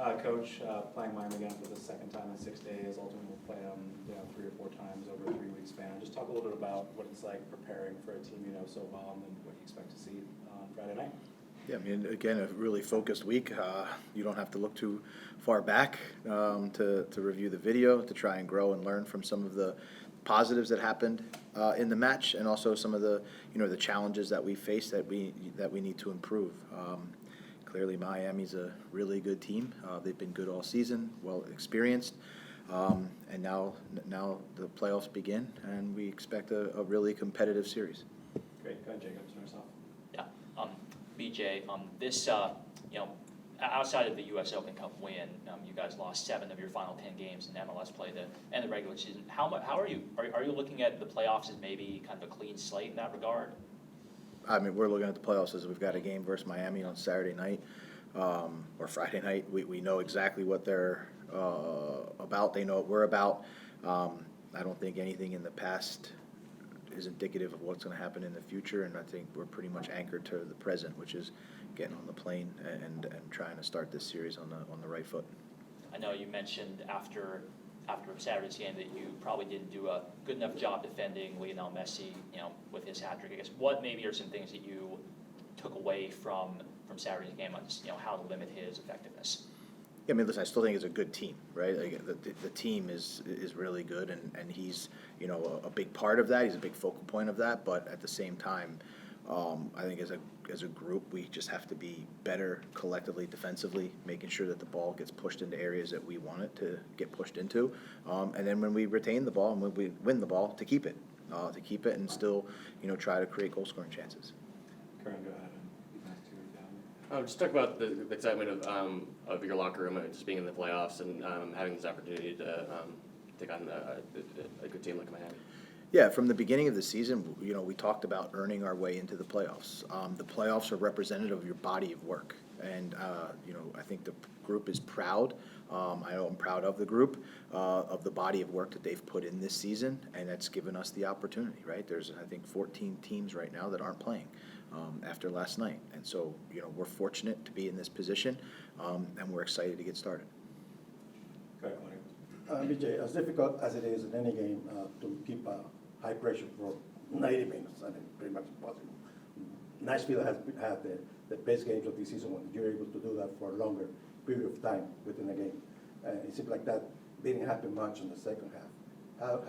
Coach, playing Miami again for the second time in 6 days. Ultimately, we'll play them 3 or 4 times over a 3-week span. Just talk a little bit about what it's like preparing for a team you know so well, and then what you expect to see on Friday night. Yeah, I mean, again, a really focused week. You don't have to look too far back to review the video, to try and grow and learn from some of the positives that happened in the match, and also some of the the challenges that we face that we need to improve. Clearly, Miami's a really good team. They've been good all season, well experienced, and now the playoffs begin, and we expect a really competitive series. Great, go ahead, Jacob. Start us off. Yeah, BJ, this outside of the U.S. Open Cup win, you guys lost 7 of your final 10 games in MLS play and the regular season. How are you looking at the playoffs as maybe kind of a clean slate in that regard? I mean, we're looking at the playoffs as we've got a game versus Miami on Saturday night or Friday night. We know exactly what they're about. They know what we're about. I don't think anything in the past is indicative of what's going to happen in the future, and I think we're pretty much anchored to the present, which is getting on the plane and trying to start this series on the right foot. I know you mentioned after Saturday's game that you probably didn't do a good enough job defending Lionel Messi, with his hat trick. I guess what maybe are some things that you took away from Saturday's game on just, how to limit his effectiveness? Yeah, I mean, listen, I still think it's a good team, right? Like, the team is really good, and he's a big part of that. He's a big focal point of that. But at the same time, I think as a group, we just have to be better collectively, defensively, making sure that the ball gets pushed into areas that we want it to get pushed into, and then when we retain the ball and when we win the ball, to keep it and still try to create goal scoring chances. Karen, go ahead. Just talk about the excitement of your locker room, just being in the playoffs and having this opportunity to take on a good team like Miami. Yeah, from the beginning of the season, we talked about earning our way into the playoffs. The playoffs are representative of your body of work, and I think the group is proud. I know I'm proud of the group, of the body of work that they've put in this season, and that's given us the opportunity, right? There's, I think, 14 teams right now that aren't playing after last night, and so we're fortunate to be in this position, and we're excited to get started. Go ahead, Claudio. BJ, as difficult as it is in any game to keep high pressure for 90 minutes, I mean, pretty much impossible. Nashville has had the best games of the season when you're able to do that for a longer period of time within a game. It seems like that didn't happen much in the second half.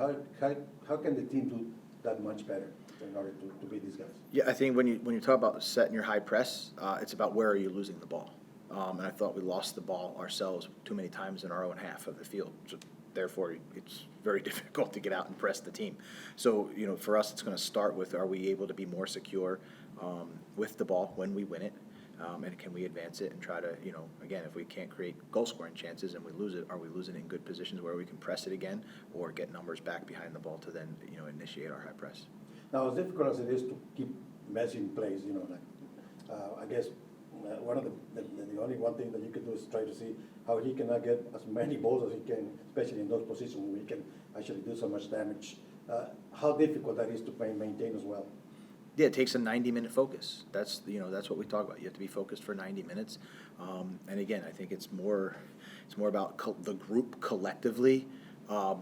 How can the team do that much better in order to beat these guys? Yeah, I think when you talk about setting your high press, it's about where are you losing the ball. And I thought we lost the ball ourselves too many times in our own half of the field. So therefore, it's very difficult to get out and press the team. So, for us, it's going to start with, are we able to be more secure with the ball when we win it? And can we advance it and try to, again, if we can't create goal-scoring chances and we lose it, are we losing it in good positions where we can press it again or get numbers back behind the ball to then, initiate our high press? Now, as difficult as it is to keep Messi in place, I guess one of the only one thing that you can do is try to see how he can get as many balls as he can, especially in those positions where he can actually do so much damage. How difficult that is to maintain as well. Yeah, it takes a 90-minute focus. That's what we talk about. You have to be focused for 90 minutes. And again, I think it's more about the group collectively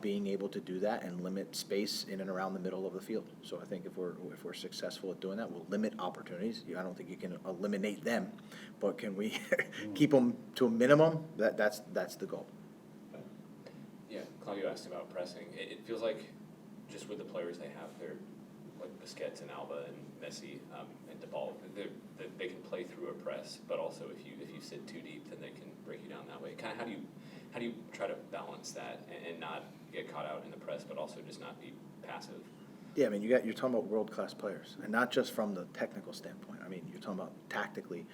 being able to do that and limit space in and around the middle of the field. So I think if we're successful at doing that, we'll limit opportunities. I don't think you can eliminate them, but can we keep them to a minimum? That's the goal. Yeah, Claudio asked about pressing. It feels like just with the players they have, they're like Busquets and Alba and Messi and DePaul, they can play through a press, but also if you sit too deep, then they can break you down that way. Kind of how do you try to balance that and not get caught out in the press, but also just not be passive? Yeah, I mean, you're talking about world-class players, and not just from the technical standpoint. I mean, you're talking about tactically.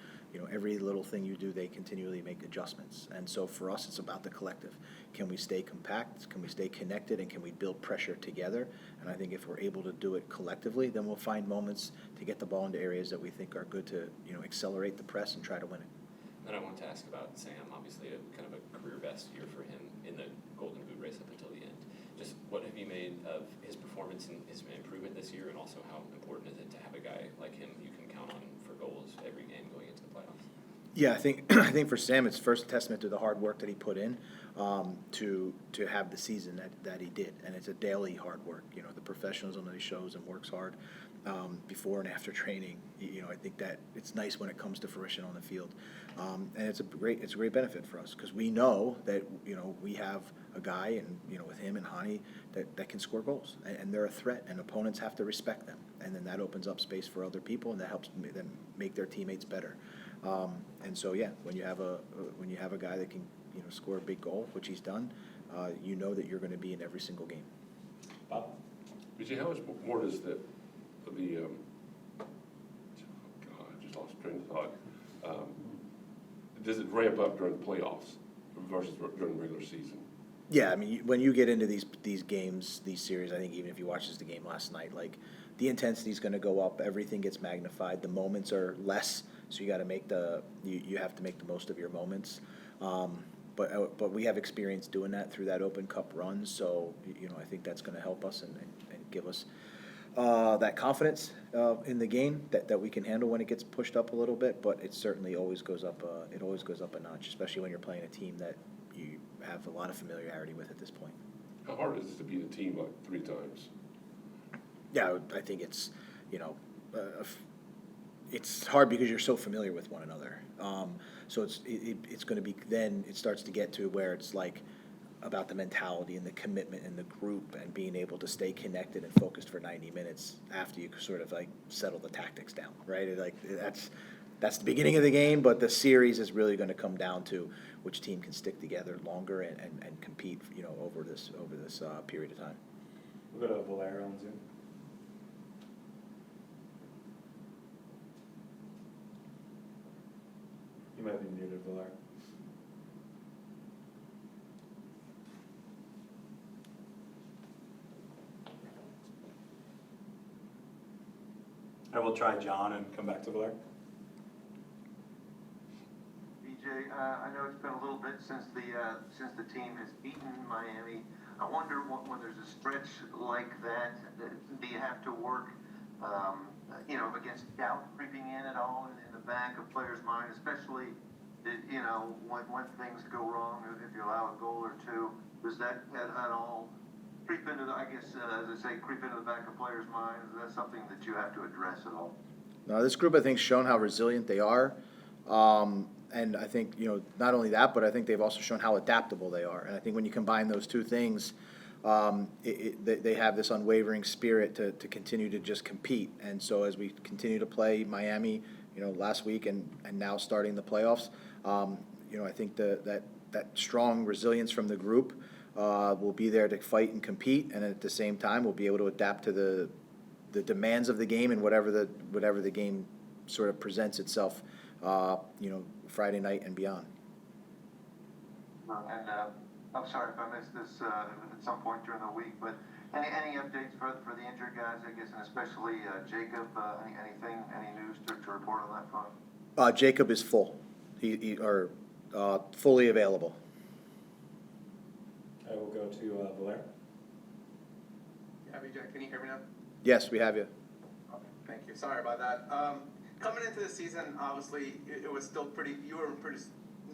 Every little thing you do, they continually make adjustments. And so for us, it's about the collective. Can we stay compact? Can we stay connected? And can we build pressure together? And I think if we're able to do it collectively, then we'll find moments to get the ball into areas that we think are good to, accelerate the press and try to win it. Then I want to ask about Sam. Obviously, kind of a career best year for him in the Golden Boot race up until the end. Just what have you made of his performance and his improvement this year, and also how important is it to have a guy like him you can count on for goals every game going into the playoffs? Yeah, I think I think for Sam, it's first testament to the hard work that he put in to have the season that he did, and it's a daily hard work. You know, the professionalism that he shows and works hard before and after training. You know, I think that it's nice when it comes to fruition on the field, and it's a great benefit for us because we know that we have a guy and with him and Hani that can score goals, and they're a threat, and opponents have to respect them, and then that opens up space for other people, and that helps them make their teammates better. And so, yeah, when you have a guy that can score a big goal, which he's done, you know that you're going to be in every single game. Bob? Vijay, how much more does the oh God, I just lost train of thought. Does it ramp up during the playoffs versus during the regular season? Yeah, I mean, when you get into these games, these series, I think even if you watched the game last night, like the intensity is going to go up. Everything gets magnified. The moments are less, so you got to make you have to make the most of your moments. But we have experience doing that through that Open Cup run, so I think that's going to help us and give us that confidence in the game that we can handle when it gets pushed up a little bit. But it certainly always goes up. It always goes up a notch, especially when you're playing a team that you have a lot of familiarity with at this point. How hard is it to beat a team like 3 times? Yeah, I think it's it's hard because you're so familiar with one another. So it's going to be, then it starts to get to where it's like about the mentality and the commitment and the group and being able to stay connected and focused for 90 minutes after you sort of like settle the tactics down, right? That's the beginning of the game, but the series is really going to come down to which team can stick together longer and compete, over this period of time. We'll go to Valera on Zoom. You might be muted, Valera. I will try John and come back to Valera. BJ, I know it's been a little bit since the team has beaten Miami. I wonder when there's a stretch like that, do you have to work, against doubt creeping in at all in the back of players' mind, especially, when things go wrong, if you allow a goal or two, does that at all creep into creep into the back of players' minds? Is that something that you have to address at all? Now, this group, I think, shown how resilient they are. And I think, not only that, but I think they've also shown how adaptable they are. And I think when you combine those two things, they have this unwavering spirit to continue to just compete. And so as we continue to play Miami, last week and now starting the playoffs, I think that strong resilience from the group will be there to fight and compete. And at the same time, we'll be able to adapt to the demands of the game and whatever the game sort of presents itself, Friday night and beyond. And I'm sorry if I missed this at some point during the week, but any updates for the injured guys, I guess, and especially Jacob? Any news to report on that front? Jacob is full. He fully available. I will go to Valera. Yeah, Vijay, can you hear me now? Yes, we have you. Okay, thank you. Sorry about that. Coming into the season, obviously, it was still you were in a pretty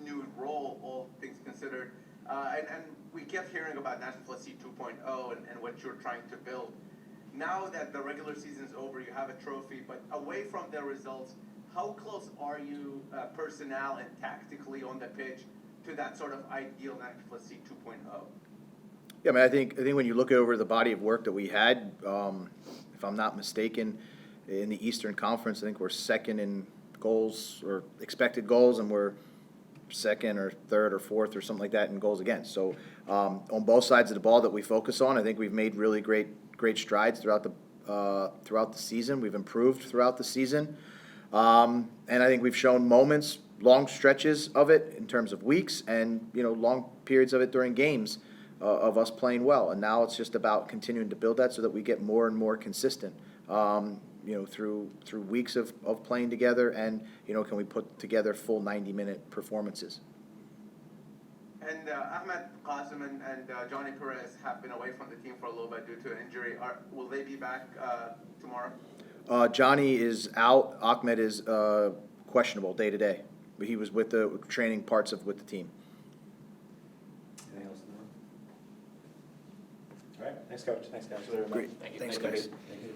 new role, all things considered. And we kept hearing about Nashville SC 2.0 and what you're trying to build. Now that the regular season's over, you have a trophy, but away from the results, how close are you personnel and tactically on the pitch to that sort of ideal Nashville SC 2.0? Yeah, I mean, I think when you look over the body of work that we had, if I'm not mistaken, in the Eastern Conference, I think we're second in goals or expected goals, and we're second or third or fourth or something like that in goals against. So on both sides of the ball that we focus on, I think we've made really great strides throughout the season. We've improved throughout the season, and I think we've shown moments, long stretches of it in terms of weeks, and long periods of it during games of us playing well. And now it's just about continuing to build that so that we get more and more consistent. Through weeks of playing together, and can we put together full 90-minute performances? And Ahmed Qasim and Johnny Perez have been away from the team for a little bit due to an injury. Will they be back tomorrow? Johnny is out. Ahmed is questionable day to day. But he was with the training parts of with the team. Anything else in the room? All right, thanks, Coach. Thanks, guys. Really Great. Thank you. Thanks, Thank you. guys. Thank you.